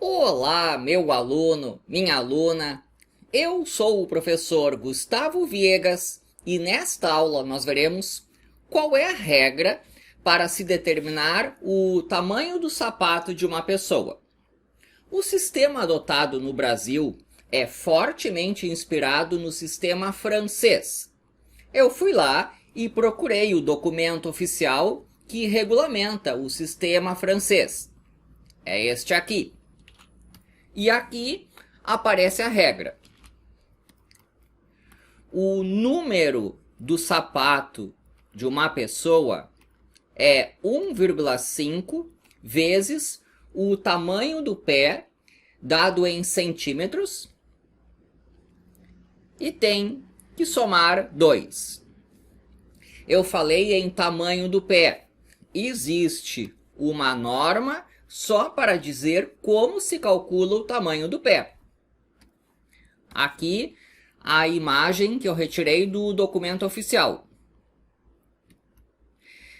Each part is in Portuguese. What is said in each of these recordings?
Olá, meu aluno, minha aluna. Eu sou o professor Gustavo Viegas e nesta aula nós veremos qual é a regra para se determinar o tamanho do sapato de uma pessoa. O sistema adotado no Brasil é fortemente inspirado no sistema francês. Eu fui lá e procurei o documento oficial que regulamenta o sistema francês. É este aqui. E aqui aparece a regra. O número do sapato de uma pessoa é 1,5 vezes o tamanho do pé, dado em centímetros, e tem que somar 2. Eu falei em tamanho do pé. Existe uma norma só para dizer como se calcula o tamanho do pé. Aqui a imagem que eu retirei do documento oficial.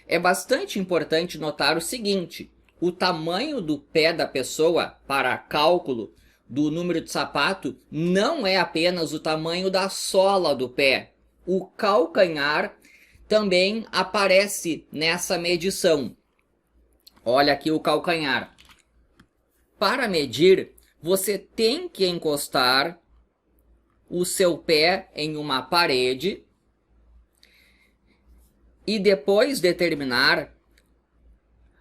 É bastante importante notar o seguinte: o tamanho do pé da pessoa para cálculo do número de sapato não é apenas o tamanho da sola do pé. O calcanhar também aparece nessa medição. Olha aqui o calcanhar. Para medir, você tem que encostar o seu pé em uma parede e depois determinar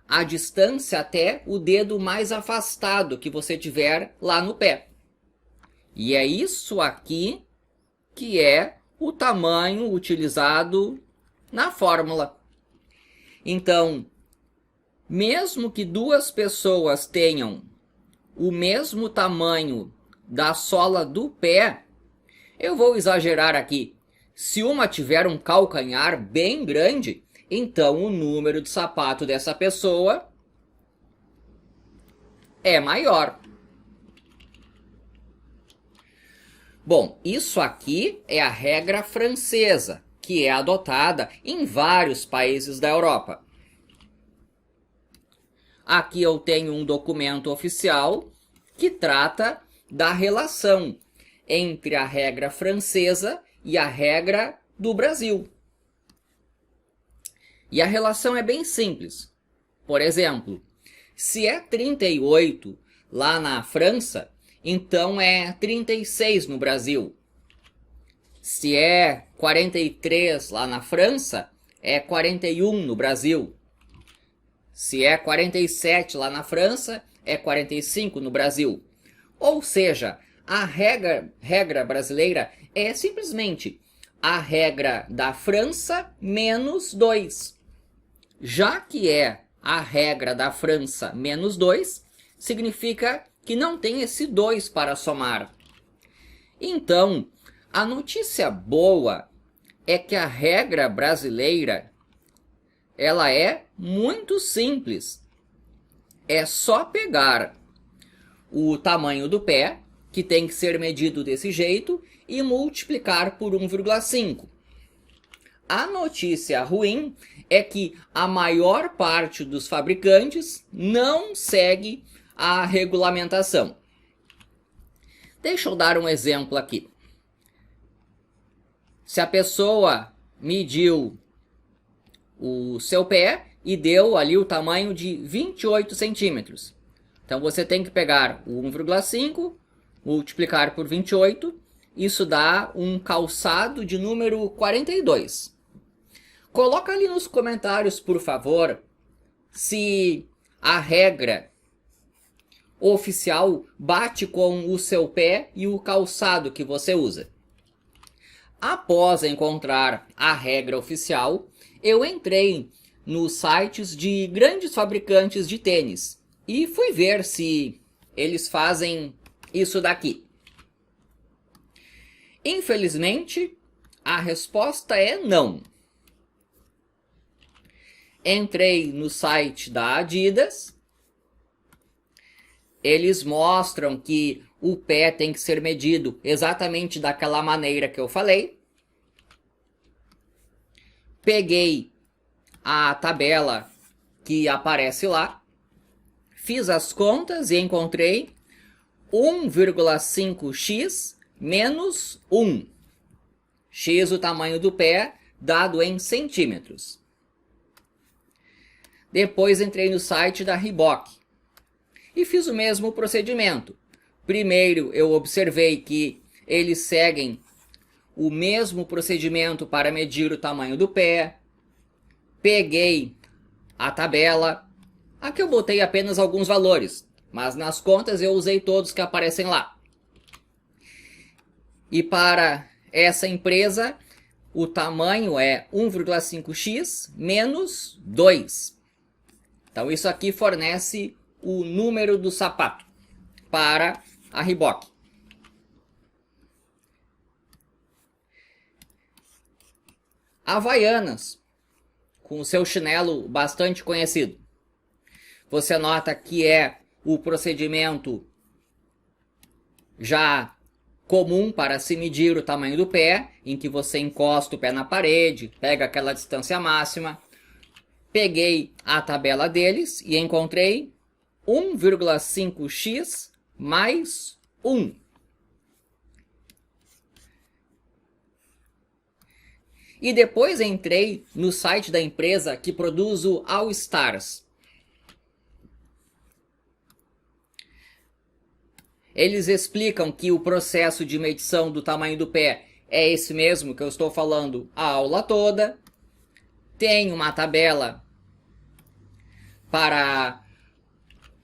a distância até o dedo mais afastado que você tiver lá no pé. E é isso aqui que é o tamanho utilizado na fórmula. Então, mesmo que duas pessoas tenham o mesmo tamanho da sola do pé, eu vou exagerar aqui. Se uma tiver um calcanhar bem grande, então o número de sapato dessa pessoa é maior. Bom, isso aqui é a regra francesa, que é adotada em vários países da Europa. Aqui eu tenho um documento oficial que trata da relação entre a regra francesa e a regra do Brasil. E a relação é bem simples. Por exemplo, se é 38 lá na França, então é 36 no Brasil. Se é 43 lá na França, é 41 no Brasil. Se é 47 lá na França, é 45 no Brasil. Ou seja, a regra brasileira é simplesmente a regra da França menos 2. Já que é a regra da França menos 2, significa que não tem esse 2 para somar. Então, a notícia boa é que a regra brasileira ela é muito simples. É só pegar o tamanho do pé, que tem que ser medido desse jeito, e multiplicar por 1,5. A notícia ruim é que a maior parte dos fabricantes não segue a regulamentação. Deixa eu dar um exemplo aqui. Se a pessoa mediu o seu pé e deu ali o tamanho de 28 centímetros. Então você tem que pegar o 1,5, multiplicar por 28, isso dá um calçado de número 42. Coloca ali nos comentários, por favor, se a regra oficial bate com o seu pé e o calçado que você usa. Após encontrar a regra oficial, eu entrei nos sites de grandes fabricantes de tênis e fui ver se eles fazem isso daqui. Infelizmente, a resposta é não. Entrei no site da Adidas. Eles mostram que o pé tem que ser medido exatamente daquela maneira que eu falei. Peguei a tabela que aparece lá, fiz as contas e encontrei 1,5x menos 1. X o tamanho do pé, dado em centímetros. Depois entrei no site da Reebok e fiz o mesmo procedimento. Primeiro eu observei que eles seguem o mesmo procedimento para medir o tamanho do pé. Peguei a tabela. Aqui eu botei apenas alguns valores, mas nas contas eu usei todos que aparecem lá. E para essa empresa, o tamanho é 1,5x menos 2. Então isso aqui fornece o número do sapato para a Reebok. Havaianas, com o seu chinelo bastante conhecido. Você nota que é o procedimento já comum para se medir o tamanho do pé, em que você encosta o pé na parede, pega aquela distância máxima. Peguei a tabela deles e encontrei 1,5x mais 1. E depois entrei no site da empresa que produz o All Stars. Eles explicam que o processo de medição do tamanho do pé é esse mesmo que eu estou falando a aula toda. Tem uma tabela para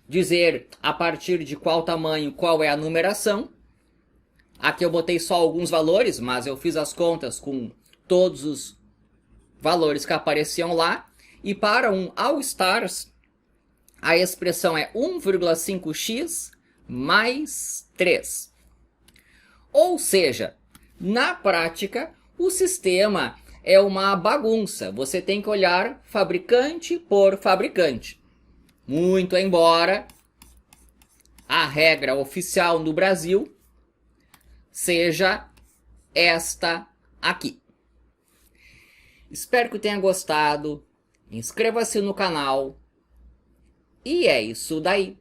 dizer a partir de qual tamanho, qual é a numeração. Aqui eu botei só alguns valores, mas eu fiz as contas com todos os valores que apareciam lá. E para um All Stars, a expressão é 1,5x mais 3. Ou seja, na prática, o sistema é uma bagunça. Você tem que olhar fabricante por fabricante. Muito embora a regra oficial no Brasil seja esta aqui. Espero que tenha gostado. Inscreva-se no canal. E é isso daí.